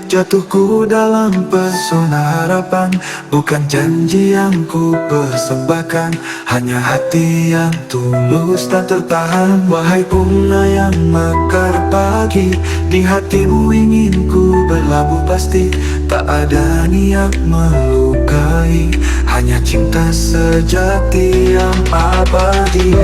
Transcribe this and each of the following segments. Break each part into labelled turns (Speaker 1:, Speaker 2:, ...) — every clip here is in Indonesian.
Speaker 1: Jatuhku dalam pesona harapan, bukan janji yang ku persembahkan, hanya hati yang tulus dan tertahan. Wahai bunga yang mekar pagi, di hatimu ingin ku berlabuh pasti. Tak ada niat melukai, hanya cinta sejati yang abadi.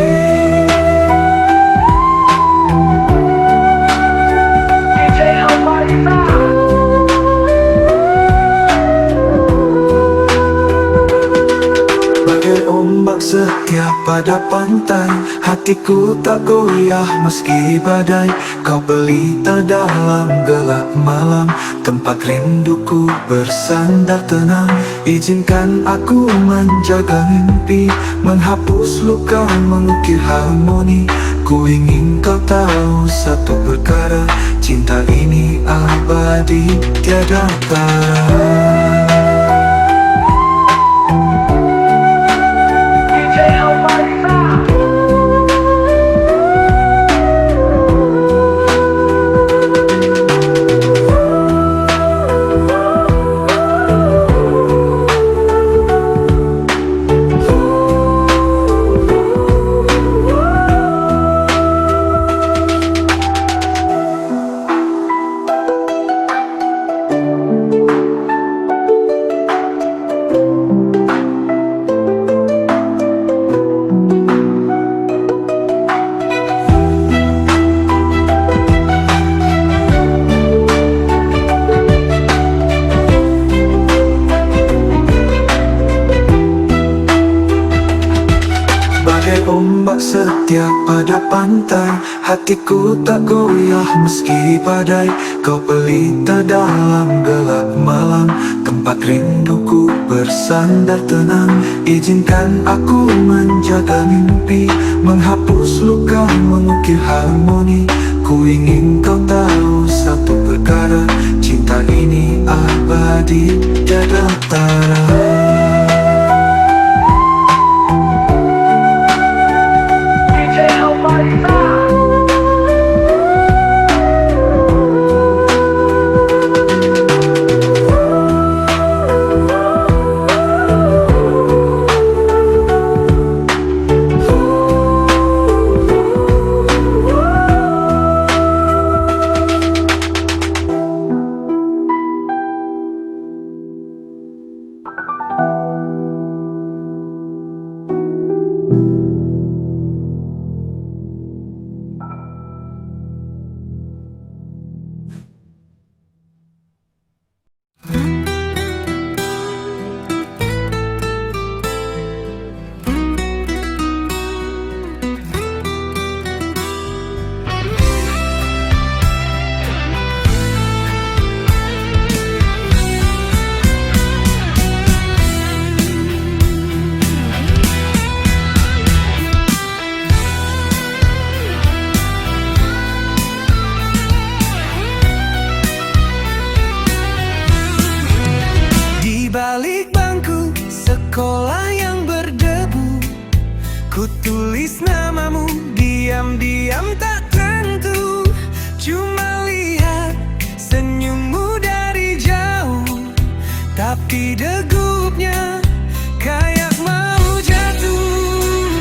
Speaker 1: Ombak setiap pada pantai, hatiku tak goyah meski badai. Kau pelita dalam gelap malam, tempat rinduku bersandar tenang. Izinkan aku menjaga mimpi, menghapus luka, mengukir harmoni. Ku ingin kau tahu satu perkara, cinta ini abadi, tiada tara. Ombak setiap pada pantai, hatiku tak goyah meski badai. Kau pelita dalam gelap malam, tempat rinduku bersandar tenang. Izinkan aku menjaga mimpi, menghapus luka, mengukir harmoni. Ku ingin kau tahu satu perkara, cinta ini abadi, tiada tara.
Speaker 2: Balik bangku sekolah yang berdebu, ku tulis namamu diam-diam tak tentu. Cuma lihat senyummu dari jauh, tapi degupnya kayak mau jatuh.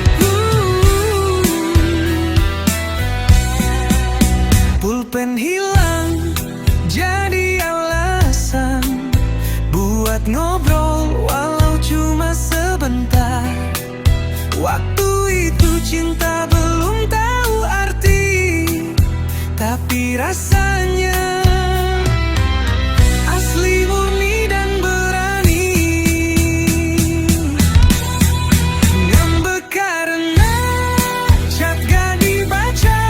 Speaker 2: Pulpen hilang jadi alasan buat ngobrol walau cuma sebentar. Waktu itu cinta belum tahu arti, tapi rasanya asli, murni dan berani. Ngambek karena chat gak dibaca,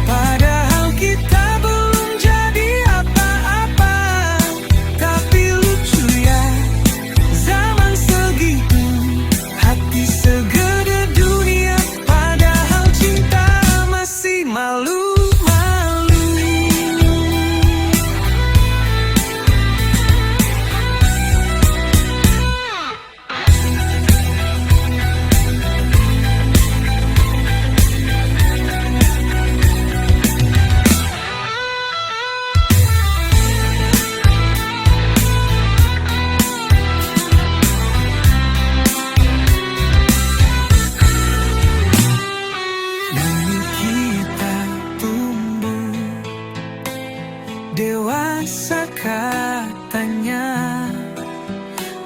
Speaker 2: padahal kita belum jadi apa-apa. Tapi lucu ya, zaman segitu hati segede dunia, padahal cinta masih malu-malu.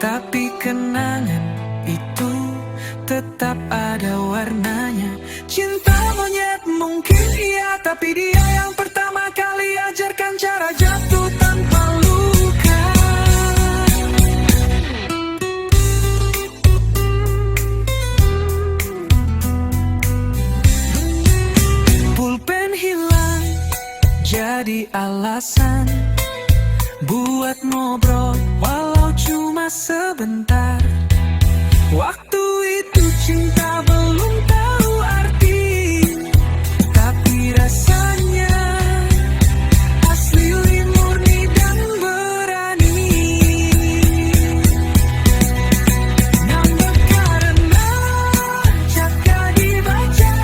Speaker 2: Tapi kenangan itu tetap ada warnanya. Cinta monyet mungkin iya, tapi dia yang pertama kali ajarkan cara jatuh tanpa luka. Pulpen hilang jadi alasan buat ngobrol walau cuma sebentar. Waktu itu cinta belum tahu arti, tapi rasanya asli, murni dan berani. Ngambek karena chat gak dibaca,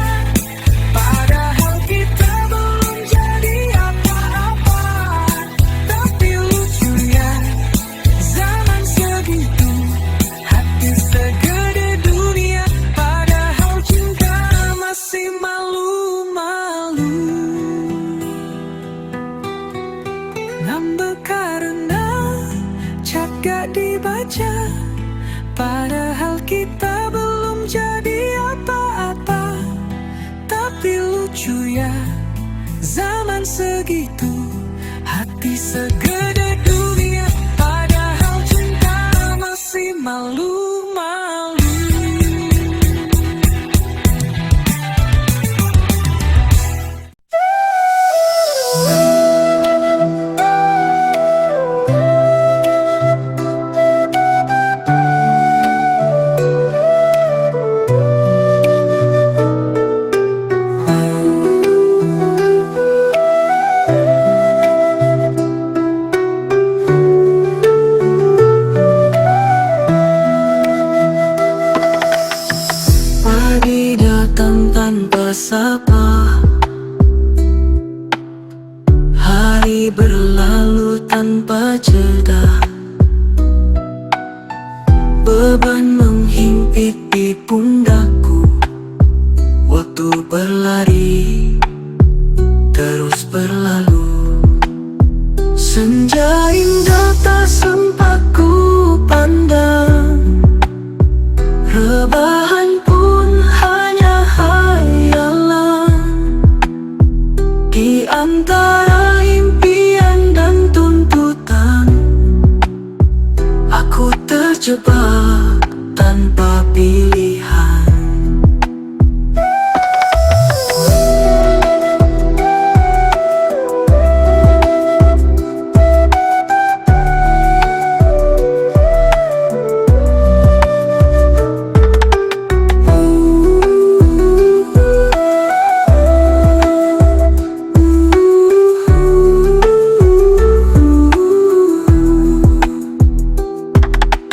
Speaker 2: padahal kita belum jadi apa-apa. Tapi lucunya zaman segitu, hati segede dunia, padahal cinta masih malu-malu. Ngambek karena chat gak dibaca, padahal kita belum jadi apa-apa. Tapi lucu ya, zaman segitu, hati segede dunia, padahal cinta masih malu-malu. Pagi datang tanpa sapa, hari berlalu tanpa jeda. Beban menghimpit di pundakku, waktu berlari terus berlalu. Senja indah tak sempat ku pandang, rebahan pun hanya hayalan. Di antara impian dan tuntutan, aku terjebak tanpa pilihan.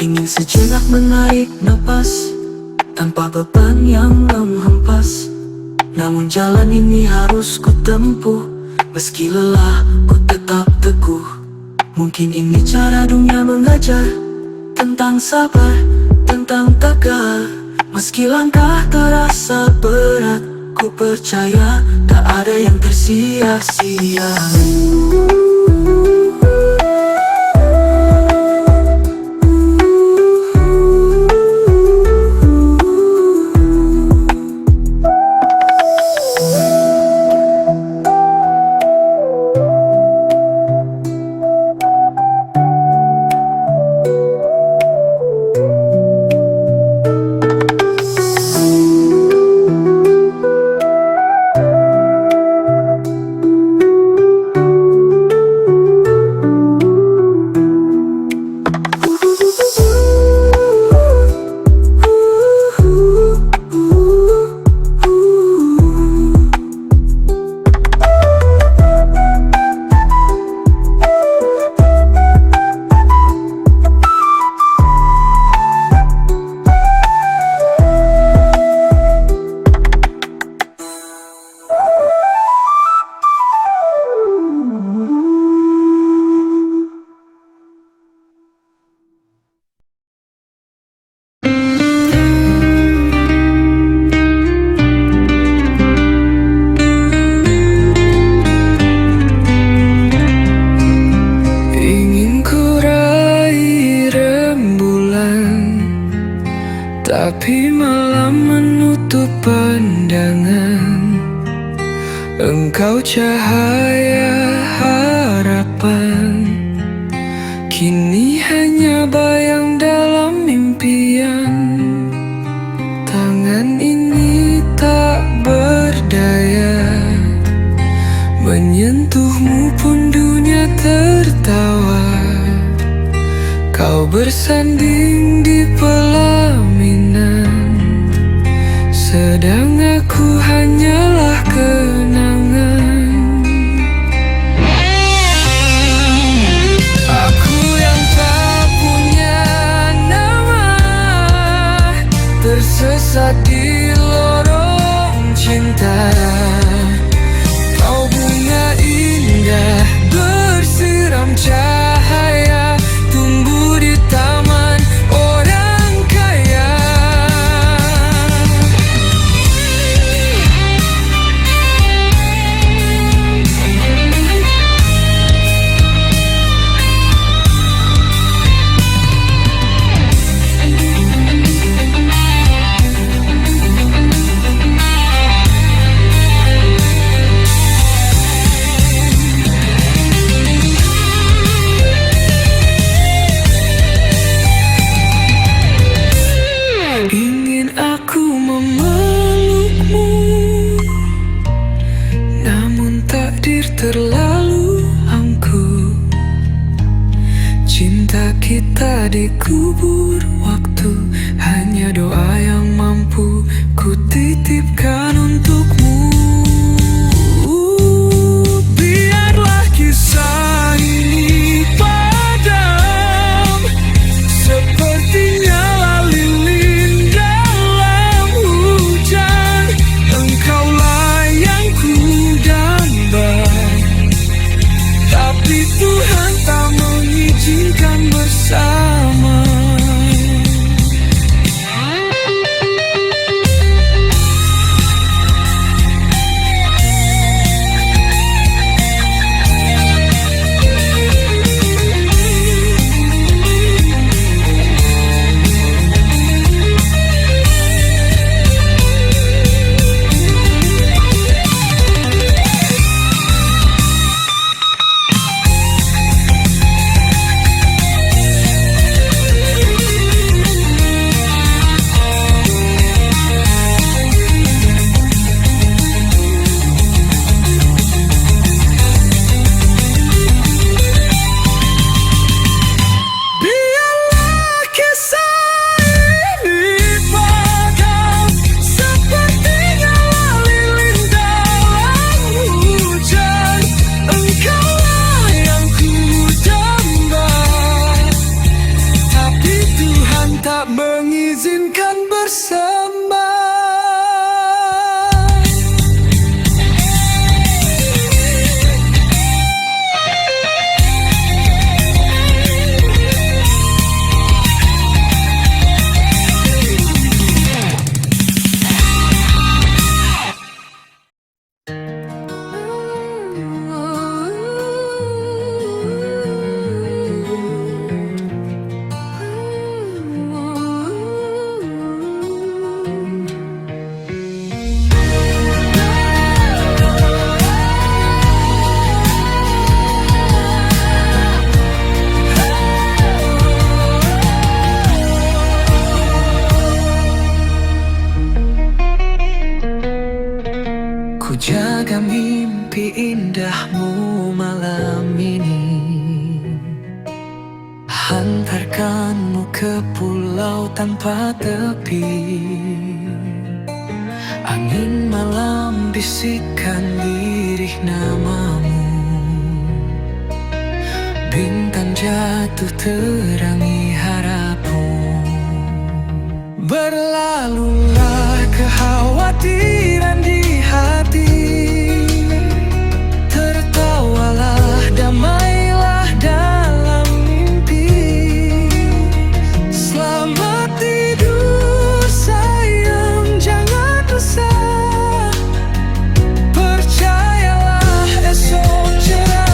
Speaker 2: Ingin sejenak menarik napas tanpa beban yang menghempas. Namun jalan ini harus ku tempuh, meski lelah ku tetap teguh. Mungkin ini cara dunia mengajar tentang sabar, tentang tegar. Meski langkah terasa berat, ku percaya tak ada yang tersia-sia. tapi malam menutup pandangan. Engkau cahaya harapan, kini hanya bayang dalam impian. Tangan ini tak berdaya, menyentuhmu pun dunia tertawa. Kau bersanding di pelaminan, sedang aku hanyalah kenangan. Aku yang tak punya nama, tersesat di lorong cinta. Kau bunga indah bersiram cahaya, tumbuh di taman orang kaya. Ingin aku memelukmu, namun takdir terlalu angkuh. Cinta kita dikubur waktu, hanya doa yang mampu ku titipkan untukmu. Biarlah kisah ini padam, seperti nyala lilin dalam hujan. Engkaulah yang ku dambai, tapi Tuhan tak mengizinkan bersama. Tak mengizinkan bersama. Ku jaga mimpi indahmu malam ini, hantarkanmu ke pulau tanpa tepi. Angin malam bisikkan lirih namamu, bintang jatuh terangi harapmu. Berlalulah kekhawatiran di hati, tertawalah, damailah dalam mimpi. Selamat tidur sayang, jangan resah, percayalah esok cerah.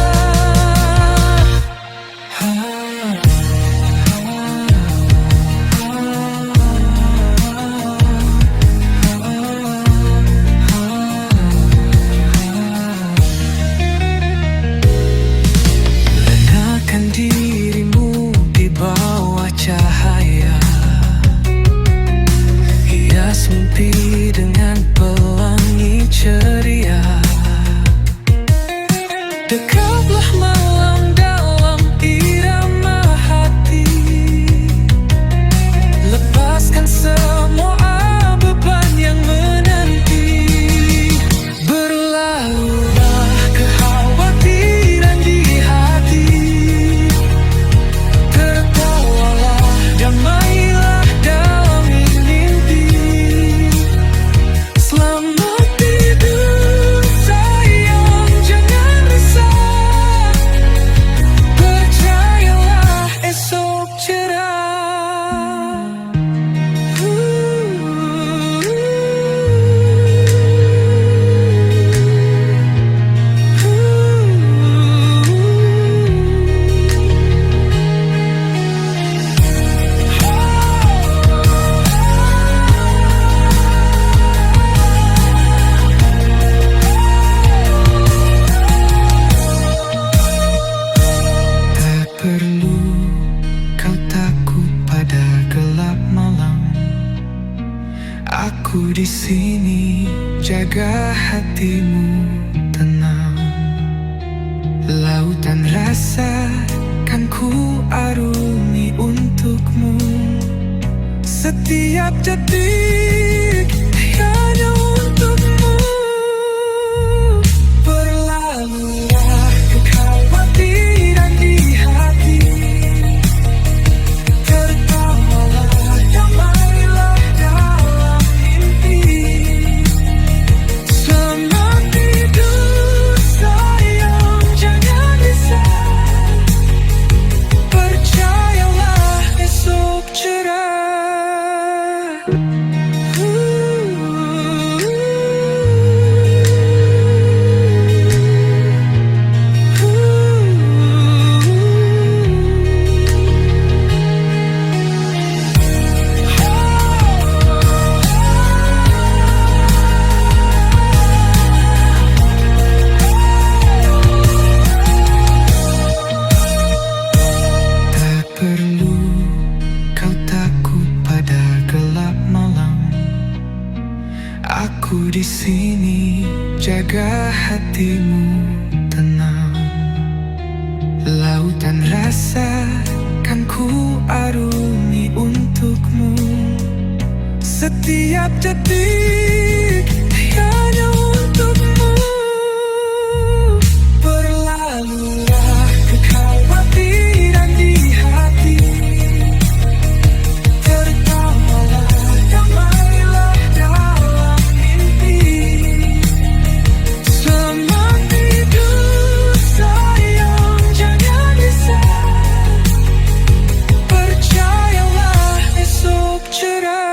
Speaker 2: cahaya, hias mimpi dengan pelangi ceria. Dekaplah malam dalam irama hati, lepaskan semua beban yang menanti. Berlalulah kekhawatiran di hati, tertawalah, damailah dalam mimpi. Selamat tidur sayang, jangan risau, percayalah esok cerah. Tak perlu kau takut pada gelap malam, aku di sini jaga hatimu tenang. Lautan rasa kan ku arungi untukmu, setiap detik hanya untukmu. Berlalulah kekhawatiran di hati, tertawalah, damailah dalam mimpi. Selamat tidur sayang, jangan risau, percayalah esok cerah. Tak perlu kau takut pada gelap malam, aku di sini jaga hatimu tenang. Lautan rasa kan ku arungi untukmu, setiap detik hanya untukmu. Berlalulah kekhawatiran di hati, tertawalah, damailah dalam mimpi. Selamat tidur sayang, jangan risau, percayalah esok cerah.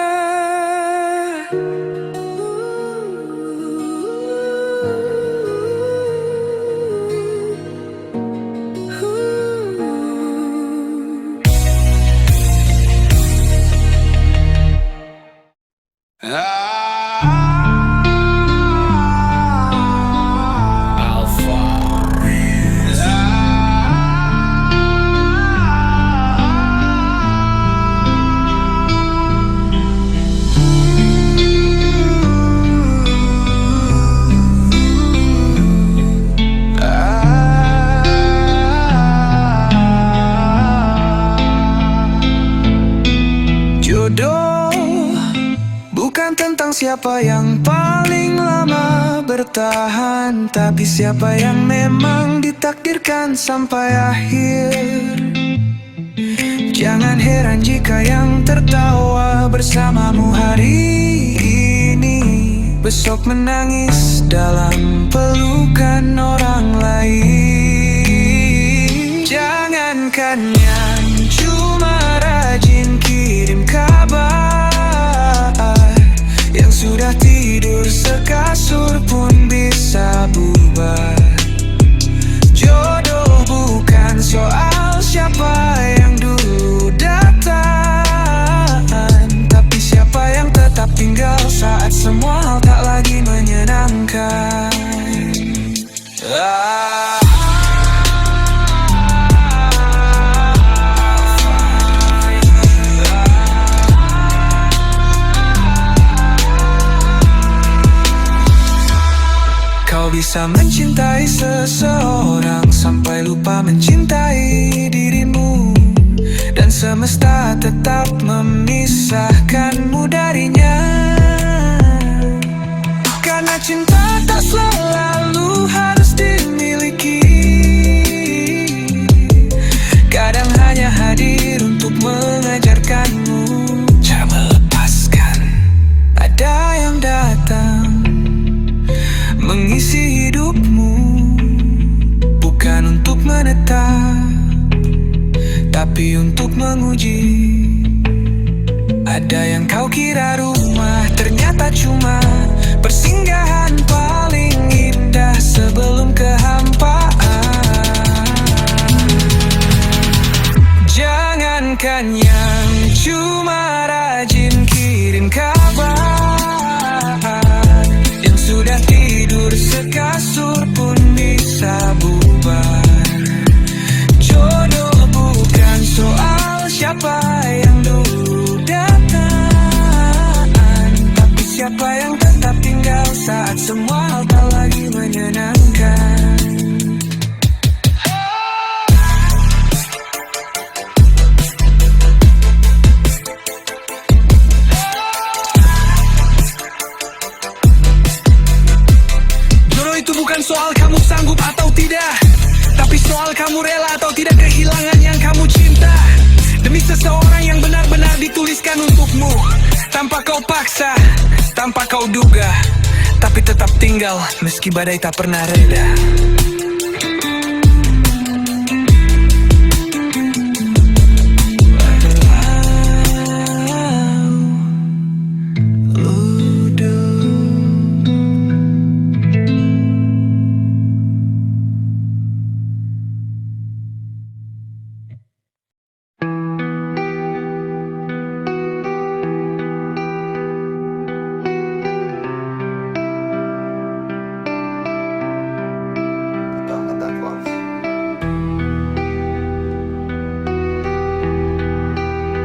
Speaker 2: Jodoh bukan tentang siapa yang paling lama bertahan, tapi siapa yang memang ditakdirkan sampai akhir. Jangan heran jika yang tertawa bersamamu hari ini, besok menangis dalam pelukan orang lain. Jangankan yang cuma rajin kirim kabar, yang sudah tidur sekasur pun bisa bubar. Jodoh bukan soal siapa yang dulu datang, tapi siapa yang tetap tinggal saat semua hal tak lagi menyenangkan.
Speaker 1: bisa mencintai seseorang sampai lupa mencintai dirimu, dan semesta tetap memisahkanmu darinya. Karena cinta tak selalu harus dimiliki, kadang hanya hadir untuk mengajarkanmu cara melepaskan. Ada yang datang mengisi hidupmu, bukan untuk menetap, tapi untuk menguji. Ada yang kau kira rumah, ternyata cuma persinggahan paling indah sebelum kehampaan. Jangankan yang cuma rajin kirim kabar, yang sudah tidur sekasur pun bisa bubar. Jodoh bukan soal siapa yang dulu datang, tapi siapa yang tetap tinggal saat semua hal tak lagi menyenangkan. Jodoh itu bukan soal kamu sanggup atau tidak, tapi soal kamu rela atau tidak kehilangan yang kamu cinta. Demi seseorang yang benar-benar dituliskan untukmu, tanpa kau paksa, tanpa kau duga, tapi tetap tinggal meski badai tak pernah reda.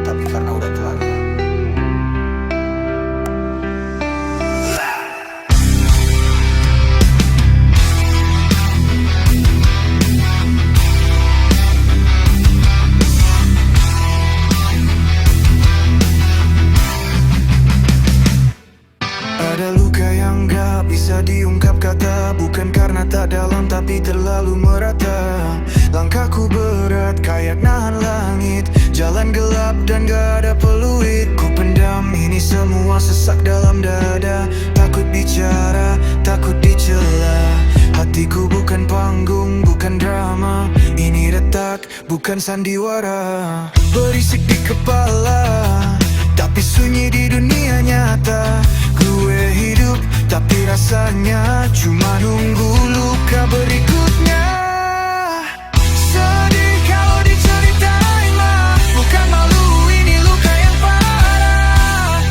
Speaker 1: Tapi karena udah terlalu ada luka yang gak bisa diungkap kata, bukan karena tak dalam tapi terlalu merata. Langkahku berat kayak nahan langit, jalan gelap dan gak ada peluit. Ku pendam ini semua sesak dalam dada, takut bicara, takut dicela. Hatiku bukan panggung, bukan drama, ini retak, bukan sandiwara. Berisik di kepala, tapi sunyi di dunia nyata. Gue hidup, tapi rasanya cuma nunggu luka berikutnya. Sedih kalau diceritain mah, bukan malu, ini luka yang parah.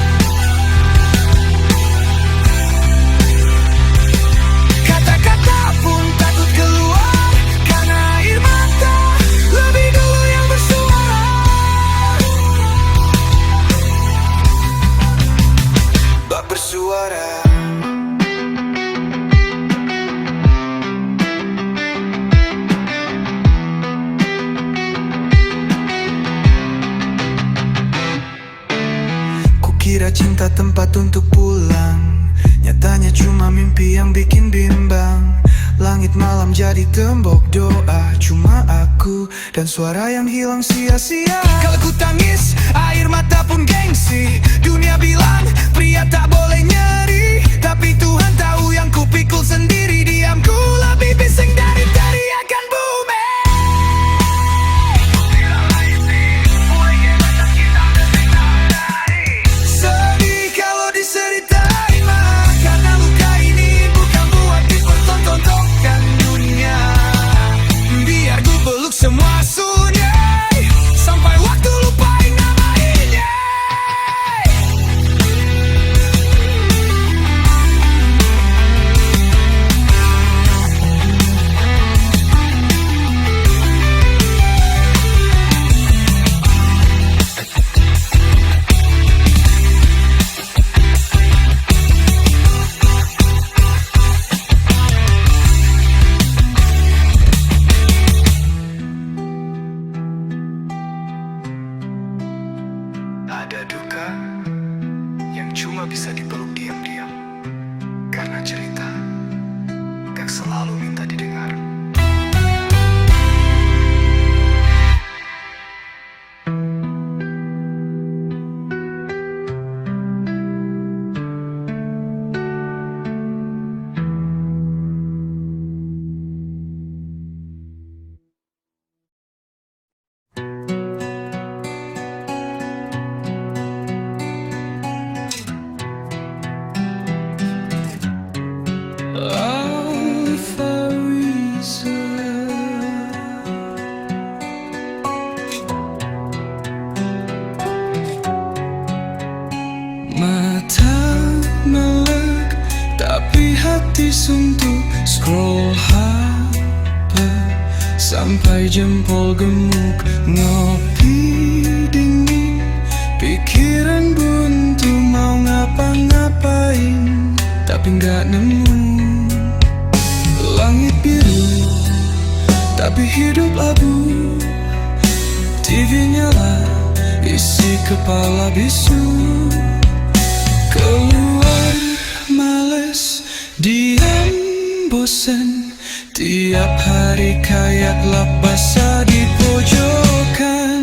Speaker 1: Kata-kata pun takut keluar, karena air mata lebih dulu yang bersuara. Bak bersuara. Kira cinta tempat untuk pulang, nyatanya cuma mimpi yang bikin bimbang. Langit malam jadi tembok doa, cuma aku dan suara yang hilang sia-sia. Kalau ku tangis, air mata pun gengsi. Dunia bilang pria tak boleh nyeri, tapi Tuhan tahu yang ku pikul sendiri. Diamku lebih bising dari teriakan bumi. Diseritain mah, karena luka ini bukan buat dipertontonkan dunia. Biar gue peluk semua sunyi sampai waktu lupa. cuma bisa dipeluk diam-diam. Karena cerita gak selalu minta didengar.
Speaker 3: Mata melek, tapi hati suntuk. Scroll HP sampai jempol gemuk. Ngopi dingin, pikiran buntu. Mau ngapa-ngapain, tapi nggak nemu. Langit biru, tapi hidup abu. TV nyala, isi kepala bisu. Keluar males, diam bosen. Tiap hari kayak lap basah di pojokan.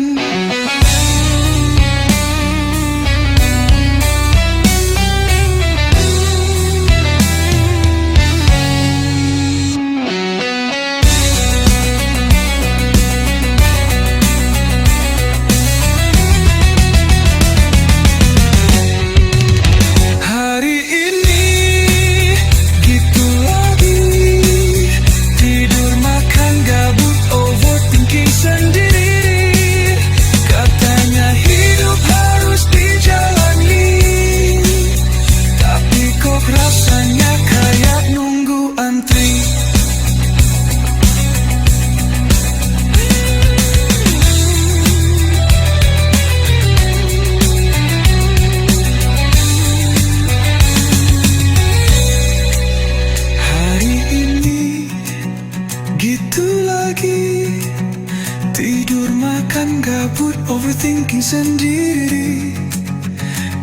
Speaker 3: Tidur, makan, gabut, overthinking sendiri.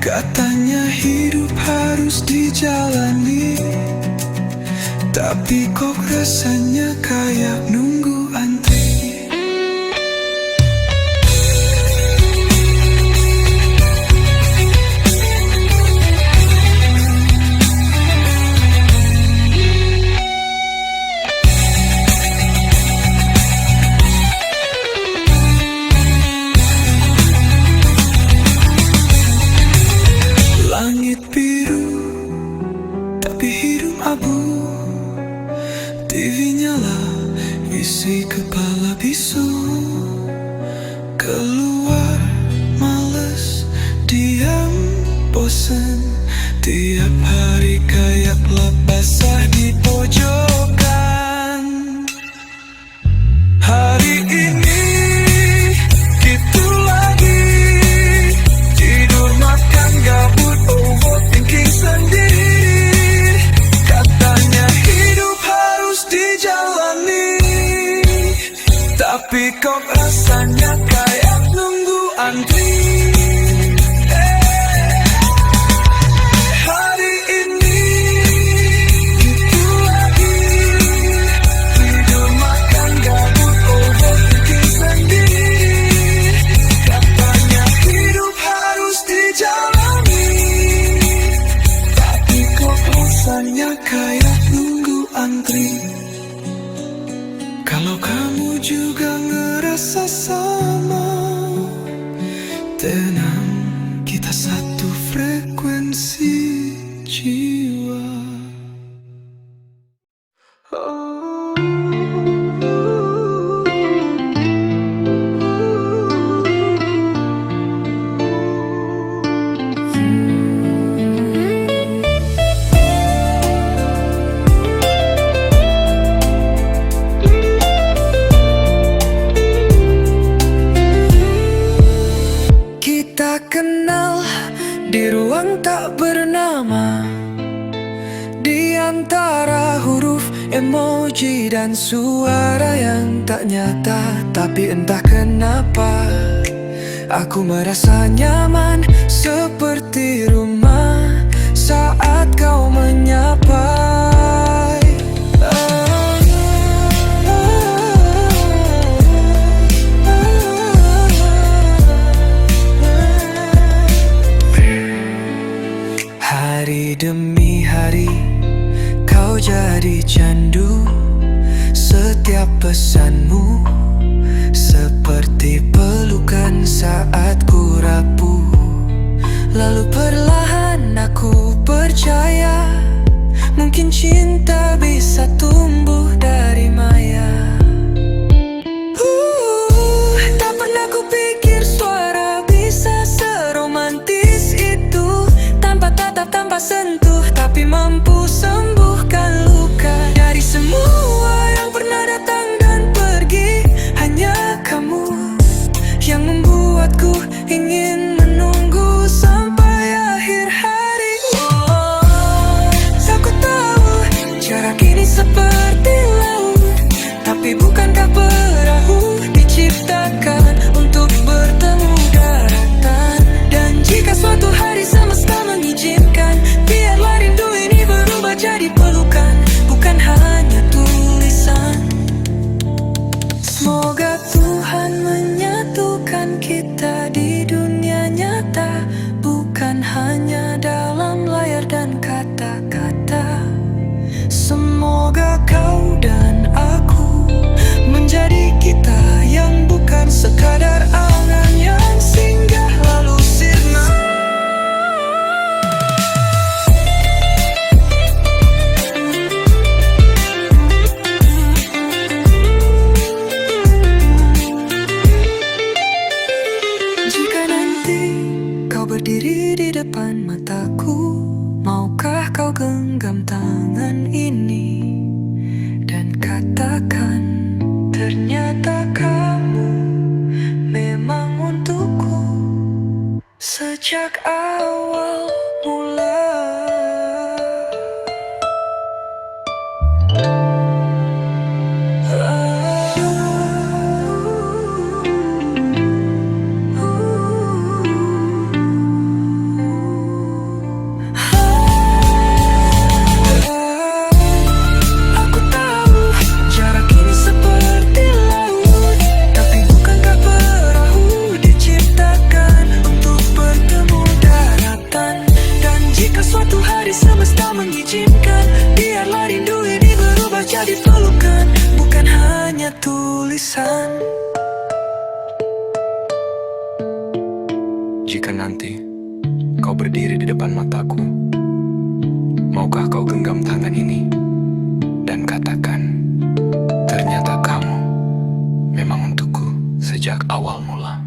Speaker 3: Katanya hidup harus dijalani, tapi kok rasanya kayak nunggu antri. Langit biru, tapi hidup abu. TV nyala, isi kepala bisu. Keluar males, diam bosen. Tiap hari kayak lap basah di pojokan. Hari ini gitu lagi, tidur, makan, gabut, overthinking sendiri. Katanya hidup harus dijalani, tapi kok rasanya kayak nunggu antri. Hari ini gitu lagi, tidur, makan, gabut, overthinking sendiri. Katanya hidup harus dijalani, tapi kok rasanya kayak nunggu antri. Kalau kamu juga ngerasa sama, tenang, kita satu frekuensi jiwa. Kita kenal di ruang tak bernama, di antara huruf, emoji, dan suara yang tak nyata. Tapi entah kenapa aku merasa nyaman, seperti rumah. saat kau menyapa. Hari demi hari kau jadi candu. Setiap pesanmu seperti pelukan saat ku rapuh. Lalu perlahan aku percaya mungkin cinta bisa tumbuh dari maya. Tak pernah ku pikir suara bisa seromantis itu. Tanpa tatap, tanpa sentuh, tapi mampu sembuhkan luka. Dari semua yang pernah datang dan pergi, hanya kamu yang membuatku ingin menunggu sampai akhir hari. Aku tahu jarak ini seperti laut, tapi bukankah perahu diciptakan untuk bertemu daratan? Dan jika suatu hari semesta mengizinkan, biarlah rindu ini berubah jadi pelukan, bukan hanya tulisan. Semoga Tuhan menyatukan kita di dunia nyata, bukan hanya dalam layar dan kata-kata. Semoga kau dan aku menjadi kita yang bukan sekadar angan yang singgah lalu sirna. Jika nanti kau berdiri di depan mataku, maukah kau genggam tangan ini dan katakan, ternyata kamu memang untukku sejak awal mula. Aku tahu jarak ini seperti laut, tapi bukankah perahu diciptakan untuk bertemu daratan? Dan jika suatu hari semesta mengizinkan, biarlah rindu ini berubah jadi pelukan, bukan hanya tulisan.
Speaker 4: Jika nanti kau berdiri di depan mataku, maukah kau genggam tangan ini dan katakan, ternyata kamu memang untukku sejak awal mula.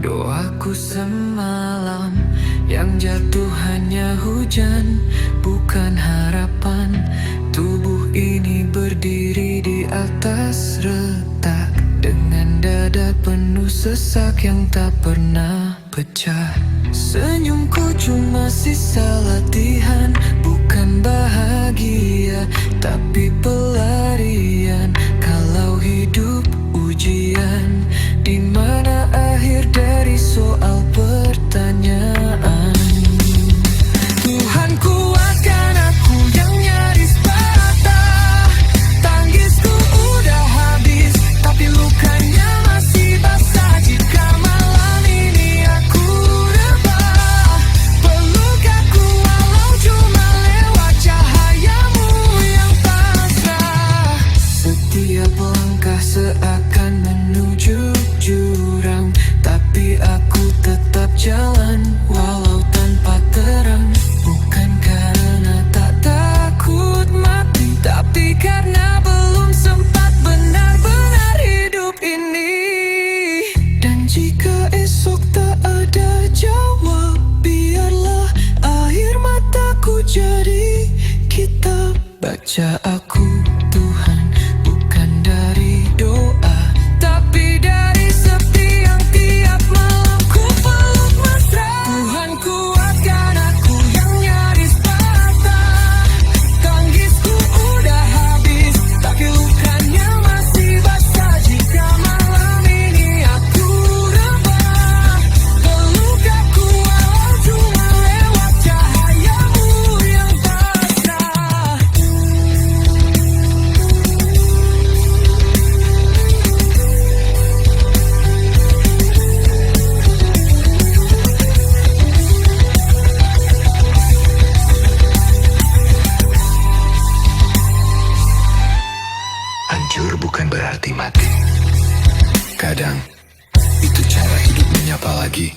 Speaker 3: Doaku semalam, yang jatuh hanya hujan, bukan harapan. Tubuh ini berdiri di atas retak, dengan dada penuh sesak yang tak pernah pecah. Senyumku cuma sisa latihan, bukan bahagia, tapi pelarian. Kalau hidup ujian, di mana akhir dari soal pertanyaan? Tuhan kuatkan aku yang nyaris patah. Tangisku udah habis, tapi lukanya masih basah. Jika malam ini aku rebah, peluk aku
Speaker 2: baca aku Tuhan, bukan dari doa, tapi dari sepi yang tiap malam ku peluk mesra. Tuhan kuatkan aku yang nyaris patah. Tangisku udah habis, tapi lukanya masih basah. Jika malam ini aku rebah, peluk aku walau cuma lewat cahayamu yang pasrah.
Speaker 4: Hancur bukan berarti mati. Kadang itu cara hidup menyapa lagi.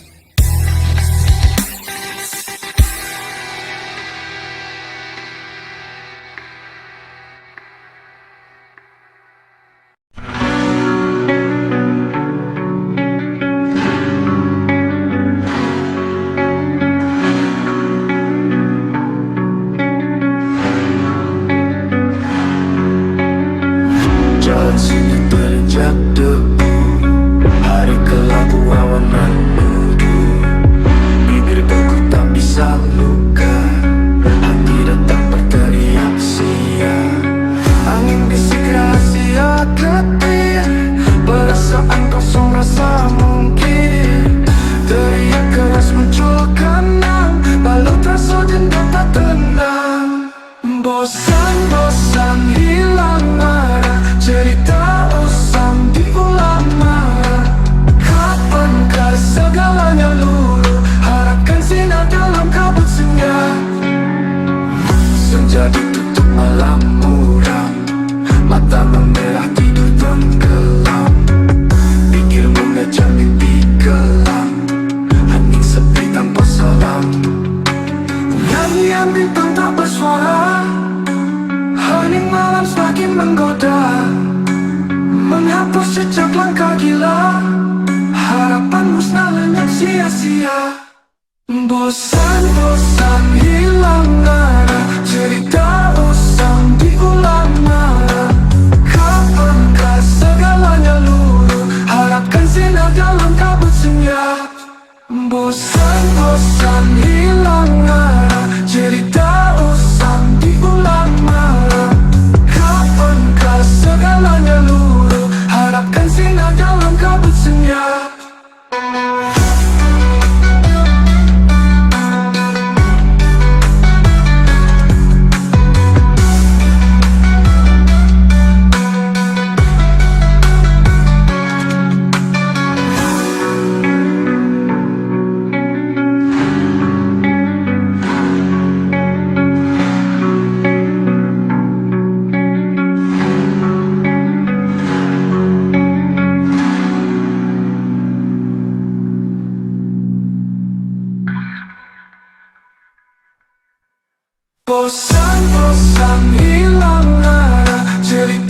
Speaker 1: Jalan sini terinjak debu, hari kelabu awan menuju. Bibir beku tak bisa luka, hati datang berteriak sia. Angin bisik rahasia getir, perasaan kosong rasa mungkin. Teriak keras muncul kenang, balut rasa dendam tak tenang. Bosan-bosan hilang arah, cerita usang diulang marah. Kapankah segalanya luluh, harapkan sinar dalam kabut senja. Senja ditutup malam muram, mata memerah tidur tenggelam. Pikir mengejar mimpi kelam, hening sepi tanpa salam. Nyanyian bintang tak bersuara, hening malam semakin menggoda, menghapus jejak langkah gila. Harapan musnah lenyap sia-sia. Bosan-bosan hilang arah, cerita usang diulang marah. Kapankah segalanya luluh, harapkan sinar dalam kabut senja. Bosan-bosan hilang arah, cerita usang diulang marah. Kapankah segalanya luluh, harapkan sinar dalam kabut senja. Bosan-bosan hilang arah, cerita